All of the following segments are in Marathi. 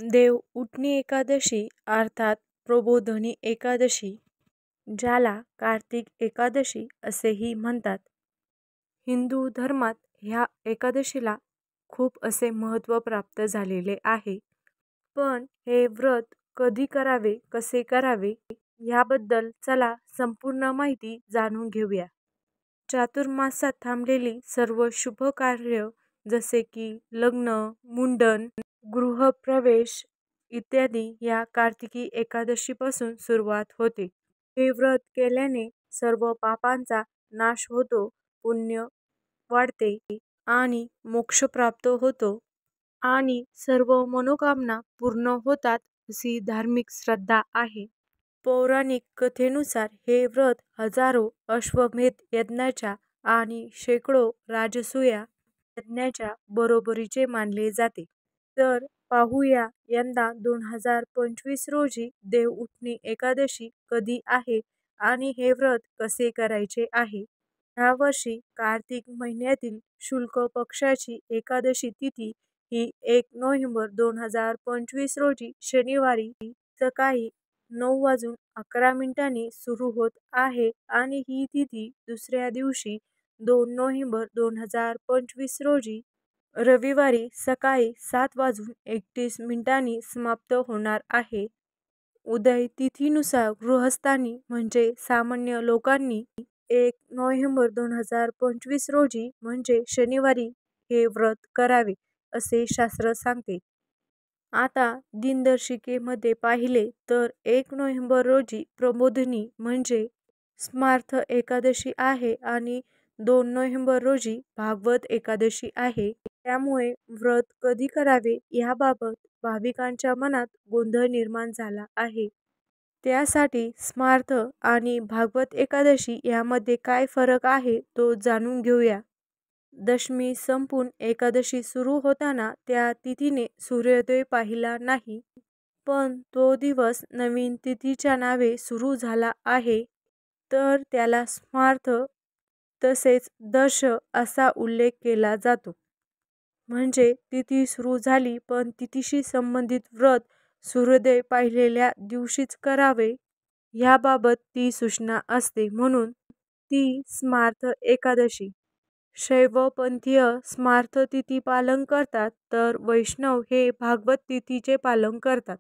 देव उठणी एकादशी अर्थात प्रबोधिनी एकादशी, ज्याला कार्तिक एकादशी असेही म्हणतात. हिंदू धर्मात ह्या एकादशीला खूप असे महत्त्व प्राप्त झालेले आहे. पण हे व्रत कधी करावे, कसे करावे याबद्दल चला संपूर्ण माहिती जाणून घेऊया. चातुर्मासात थांबलेली सर्व शुभ कार्य जसे की लग्न, मुंडन, गृहप्रवेश इत्यादी या कार्तिकी एकादशीपासून सुरुवात होते. हे व्रत केल्याने सर्व पापांचा नाश होतो, पुण्य वाढते आणि मोक्ष प्राप्त होतो आणि सर्व मनोकामना पूर्ण होतात अशी धार्मिक श्रद्धा आहे. पौराणिक कथेनुसार हे व्रत हजारो अश्वमेध यज्ञाच्या आणि शेकडो राजसूय यज्ञाच्या बरोबरीचे मानले जाते. तर पाहूया यंदा 2025 रोजी देव उठणी एकादशी कधी आहे आणि हे व्रत कसे करायचे आहे. यावर्षी कार्तिक महिन्यातील शुक्ल पक्षाची एकादशी तिथी ही 1 नोव्हेंबर 2025 रोजी शनिवारी सकाळी 9:11 सुरू होत आहे आणि ही तिथी दुसऱ्या दिवशी 2 नोव्हेंबर 2025 रोजी रविवारी सकाळी 7:31 समाप्त होणार आहे. उदय तिथीनुसार गृहस्थांनी म्हणजे सामान्य लोकांनी 1 नोव्हेंबर 2025 रोजी म्हणजे शनिवारी हे व्रत करावे असे शास्त्र सांगते. आता दिनदर्शिकेमध्ये पाहिले तर 1 नोव्हेंबर रोजी प्रबोधिनी म्हणजे स्मार्थ एकादशी आहे आणि 2 नोव्हेंबर रोजी भागवत एकादशी आहे. त्यामुळे व्रत कधी करावे याबाबत भाविकांच्या मनात गोंधळ निर्माण झाला आहे. त्यासाठी स्मार्थ आणि भागवत एकादशी यामध्ये काय फरक आहे तो जाणून घेऊया. दशमी संपून एकादशी सुरू होताना त्या तिथीने सूर्योदय पाहिला नाही, पण तो दिवस नवीन तिथीच्या नावे सुरू झाला आहे, तर त्याला स्मार्थ तसेच दश असा उल्लेख केला जातो. म्हणजे तिथी सुरू झाली पण तिथीशी संबंधित व्रत सूर्योदय पाहिलेल्या दिवशीच करावे ह्याबाबत ती सूचना असते, म्हणून ती स्मार्थ एकादशी. शैवपंथीय स्मार्थ तिथी पालन करतात तर वैष्णव हे भागवत तिथीचे पालन करतात.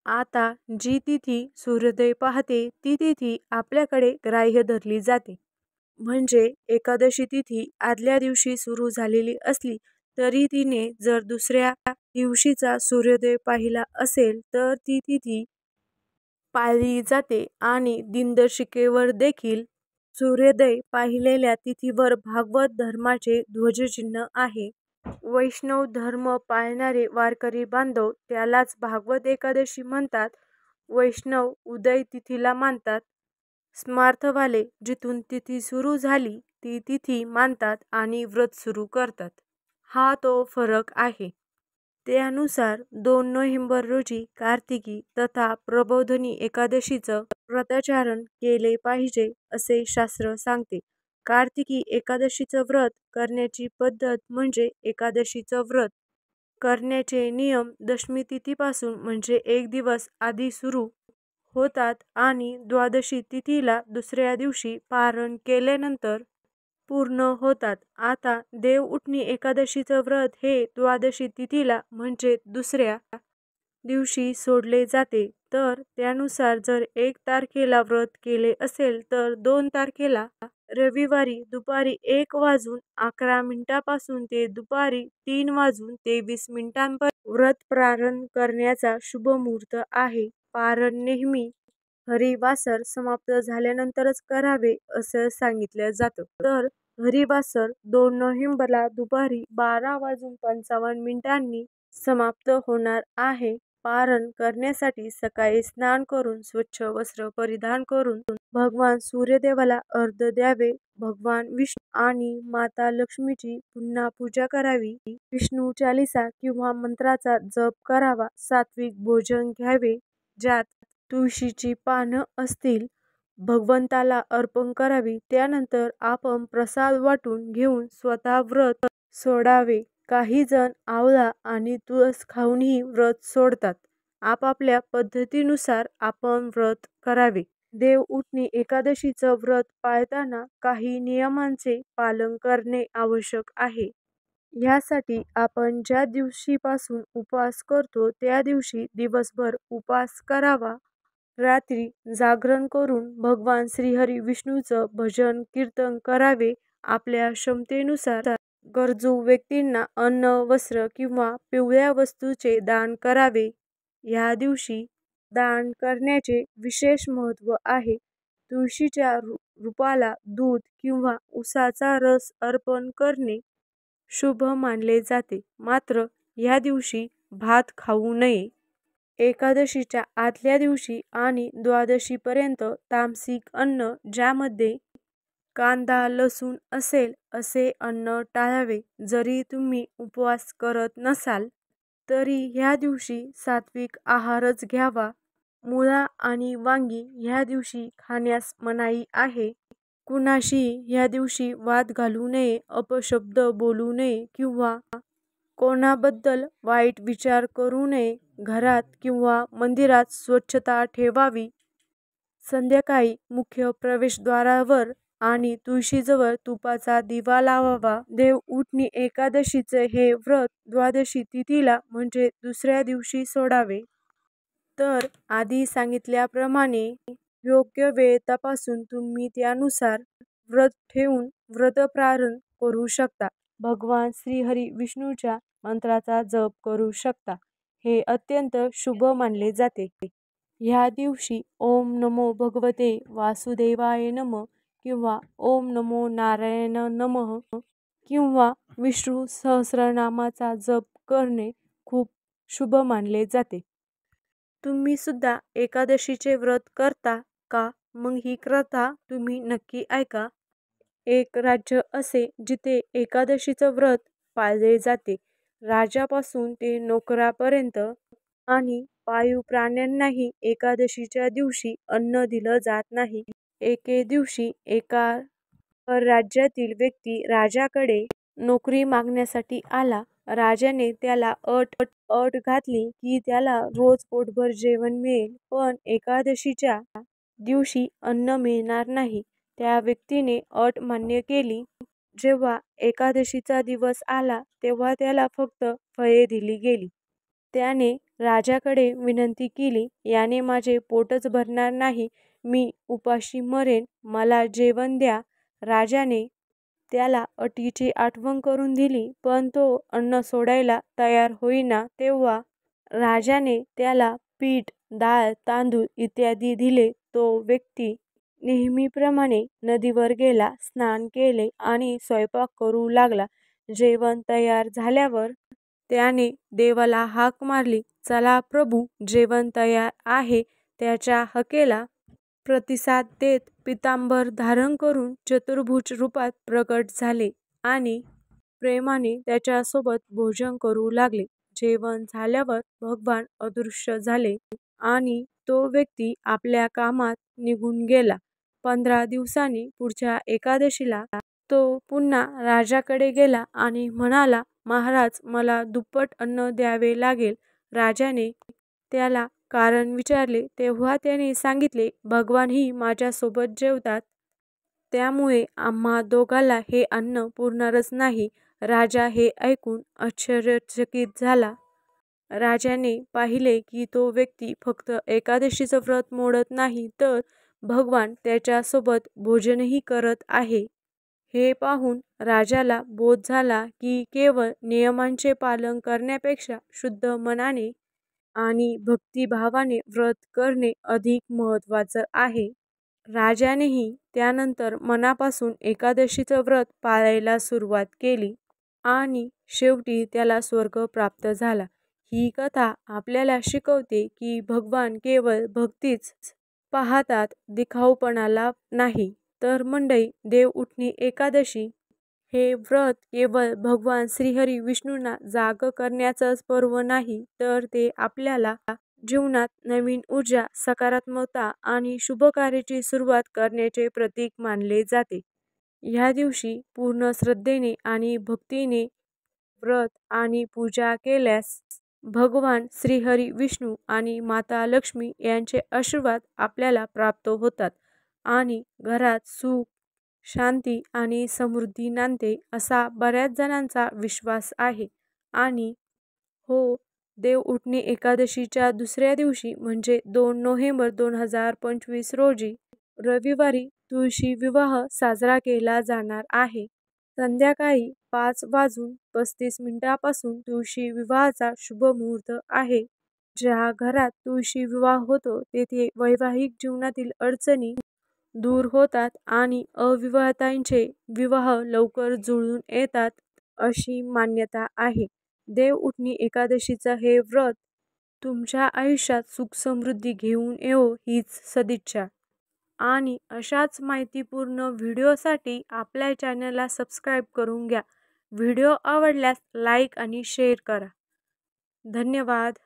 आता जी तिथी सूर्योदय पाहते ती तिथी आपल्याकडे ग्राह्य धरली जाते. म्हणजे एकादशी तिथी आदल्या दिवशी सुरू झालेली असली तरी तिने जर दुसऱ्या दिवशीचा सूर्योदय पाहिला असेल तर ती तिथी पाळली जाते आणि दिनदर्शिकेवर देखील सूर्योदय पाहिलेल्या तिथीवर भागवत धर्माचे ध्वजचिन्ह आहे. वैष्णव धर्म पाळणारे वारकरी बांधव त्यालाच भागवत एकादशी म्हणतात. वैष्णव उदय तिथीला मानतात. स्मार्थवाले जिथून तिथी सुरू झाली ती तिथी मानतात आणि व्रत सुरू करतात. हा तो फरक आहे. त्यानुसार 2 नोव्हेंबर रोजी कार्तिकी तथा प्रबोधिनी एकादशीचं व्रताचरण केले पाहिजे असे शास्त्र सांगते. कार्तिकी एकादशीचं व्रत करण्याची पद्धत म्हणजे एकादशीचं व्रत करण्याचे नियम दशमी तिथीपासून म्हणजे 1 दिवस आधी सुरू होतात आणि द्वादशी तिथीला दुसऱ्या दिवशी पारण केल्यानंतर पूर्ण होतात. आता देव उठणी एकादशीचं व्रत हे द्वादशी तिथीला म्हणजे दुसऱ्या दिवशी सोडले जाते. तर त्यानुसार जर 1 तारखेला व्रत केले असेल तर 2 तारखेला रविवारी दुपारी 1:11 पासून ते दुपारी 3:23 व्रत पारण करण्याचा शुभ मुहूर्त आहे. पारण नेहमी हरिवासर समाप्त झाल्यानंतरच करावे असं सांगितलं जातं. तर हरिवासर 2 नोव्हेंबरला दुपारी 12:55 समाप्त होणार आहे. पारण करण्यासाठी सकाळी स्नान करून स्वच्छ वस्त्र परिधान करून भगवान सूर्यदेवाला अर्घ्य द्यावे. भगवान विष्णू आणि माता लक्ष्मीची पुन्हा पूजा करावी. विष्णू चालीसा किंवा मंत्राचा जप करावा. सात्विक भोजन घ्यावे ज्यात तुळशीची पानं असतील भगवंताला अर्पण करावी. त्यानंतर आपण प्रसाद वाटून घेऊन स्वतः व्रत सोडावे. काही जण आवळा आणि तुळस खाऊनही व्रत सोडतात. आपापल्या पद्धतीनुसार आपण व्रत करावे. देव उठणी एकादशीचं व्रत पाळताना काही नियमांचे पालन करणे आवश्यक आहे. यासाठी आपण ज्या दिवशीपासून उपवास करतो त्या दिवशी दिवसभर उपवास करावा. रात्री जागरण करून भगवान श्रीहरी विष्णूचं भजन कीर्तन करावे. आपल्या क्षमतेनुसार गरजू व्यक्तींना अन्न, वस्त्र किंवा पिवळ्या वस्तूचे दान करावे. या दिवशी दान करण्याचे विशेष महत्त्व आहे. तुळशीच्या रूपाला दूध किंवा उसाचा रस अर्पण करणे शुभ मानले जाते. मात्र या दिवशी भात खाऊ नये. एकादशीच्या आदल्या दिवशी आणि द्वादशीपर्यंत तामसिक अन्न, ज्यामध्ये कांदा, लसूण असेल, असे अन्न टाळावे. जरी तुम्ही उपवास करत नसाल तरी ह्या दिवशी सात्विक आहारच घ्यावा. मुळा आणि वांगी ह्या दिवशी खाण्यास मनाई आहे. कुणाशी ह्या दिवशी वाद घालू नये, अपशब्द बोलू नये किंवा कोणाबद्दल वाईट विचार करू नये. घरात किंवा मंदिरात स्वच्छता ठेवावी. संध्याकाळी मुख्य प्रवेशद्वारावर आणि तुळशीजवळ तुपाचा दिवा लावावा. देव उठणी एकादशीचे हे व्रत द्वादशी तिथीला म्हणजे दुसऱ्या दिवशी सोडावे. तर आधी सांगितल्याप्रमाणे योग्य वेळ तपासून तुम्ही त्यानुसार व्रत ठेवून व्रतपारण करू शकता. भगवान श्रीहरी विष्णूच्या मंत्राचा जप करू शकता. हे अत्यंत शुभ मानले जाते. ह्या दिवशी ओम नमो भगवते वासुदेवाय नमः किंवा ओम नमो नारायण नमः किंवा विष्णू सहस्रनामाचा जप करणे खूप शुभ मानले जाते. तुम्ही सुद्धा एकादशीचे व्रत करता का? मग ही कथा तुम्ही नक्की ऐका. एक राज्य असे जिथे एकादशीचं व्रत पाळले जाते. राजापासून ते नोकरापर्यंत आणि पाळीव प्राण्यांनाही एकादशीच्या दिवशी अन्न दिलं जात नाही. एके दिवशी एका राज्यातील व्यक्ती राजाकडे नोकरी मागण्यासाठी आला. राजाने त्याला अट घातली की त्याला रोज पोटभर जेवण मिळेल, पण एकादशीच्या दिवशी अन्न मिळणार नाही. त्या व्यक्तीने अट मान्य केली. जेव्हा एकादशीचा दिवस आला तेव्हा त्याला फक्त फळे दिली गेली. त्याने राजाकडे विनंती केली, याने माझे पोटच भरणार नाही, मी उपाशी मरेन, मला जेवण द्या. राजाने त्याला अटीची आठवण करून दिली, पण तो अन्न सोडायला तयार होईना. तेव्हा राजाने त्याला पीठ, डाळ, तांदूळ इत्यादी दिले. तो व्यक्ती नेहमीप्रमाणे नदीवर गेला, स्नान केले आणि स्वयंपाक करू लागला. जेवण तयार झाल्यावर त्याने देवाला हाक मारली, चला प्रभू, जेवण तयार आहे. त्याच्या हाकेला प्रतिसाद देत पितांबर धारण करून चतुर्भुज रूपात प्रकट झाले आणि प्रेमाने त्याच्यासोबत भोजन करू लागले. जेवण झाल्यावर भगवान अदृश्य झाले आणि तो व्यक्ती आपल्या कामात निघून गेला. 15 दिवसांनी पुढच्या एकादशीला तो पुन्हा राजाकडे गेला आणि म्हणाला, महाराज, मला दुप्पट अन्न द्यावे लागेल. राजाने त्याला कारण विचारले तेव्हा त्याने सांगितले, भगवानही माझ्यासोबत जेवतात, त्यामुळे आम्हा दोघांना हे अन्न पुरणारच नाही. राजा हे ऐकून आश्चर्यचकित झाला. राजाने पाहिले की तो व्यक्ती फक्त एकादशीचं व्रत मोडत नाही, तर भगवान त्याच्यासोबत भोजनही करत आहे. हे पाहून राजाला बोध झाला की केवळ नियमांचे पालन करण्यापेक्षा शुद्ध मनाने आणि भक्तिभावाने व्रत करणे अधिक महत्त्वाचं आहे. राजानेही त्यानंतर मनापासून एकादशीचं व्रत पाळायला सुरुवात केली आणि शेवटी त्याला स्वर्ग प्राप्त झाला. ही कथा आपल्याला शिकवते की भगवान केवळ भक्तीच पाहतात, दिखाऊपणाला नाही. तर मंडळी, देव उठणी एकादशी हे व्रत केवळ भगवान श्रीहरी विष्णूंना जाग करण्याचंच पर्व नाही, तर ते आपल्याला जीवनात नवीन ऊर्जा, सकारात्मकता आणि शुभकार्याची सुरुवात करण्याचे प्रतीक मानले जाते. ह्या दिवशी पूर्ण श्रद्धेने आणि भक्तीने व्रत आणि पूजा केल्यास भगवान श्रीहरी विष्णू आणि माता लक्ष्मी यांचे आशीर्वाद आपल्याला प्राप्त होतात आणि घरात सुख, शांती आणि समृद्धी नांदते असा बऱ्याच जणांचा विश्वास आहे. आणि हो, देव उठणी एकादशीच्या दुसऱ्या दिवशी म्हणजे 2 नोव्हेंबर 2025 रोजी रविवारी तुळशी विवाह साजरा केला जाणार आहे. संध्याकाळी 5:35 तुळशी विवाहाचा शुभ मुहूर्त आहे. ज्या घरात तुळशी विवाह होतो तेथे वैवाहिक जीवनातील अडचणी दूर होतात आणि अविवाहितांचे विवाह लवकर जुळून येतात अशी मान्यता आहे. देव उठणी एकादशीचं हे व्रत तुमच्या आयुष्यात सुख समृद्धी घेऊन येवो हीच सदिच्छा. आणि अशाच माहितीपूर्ण व्हिडिओसाठी आपल्या चॅनलला सबस्क्राईब करून घ्या. व्हिडिओ आवडल्यास लाईक आणि शेअर करा. धन्यवाद.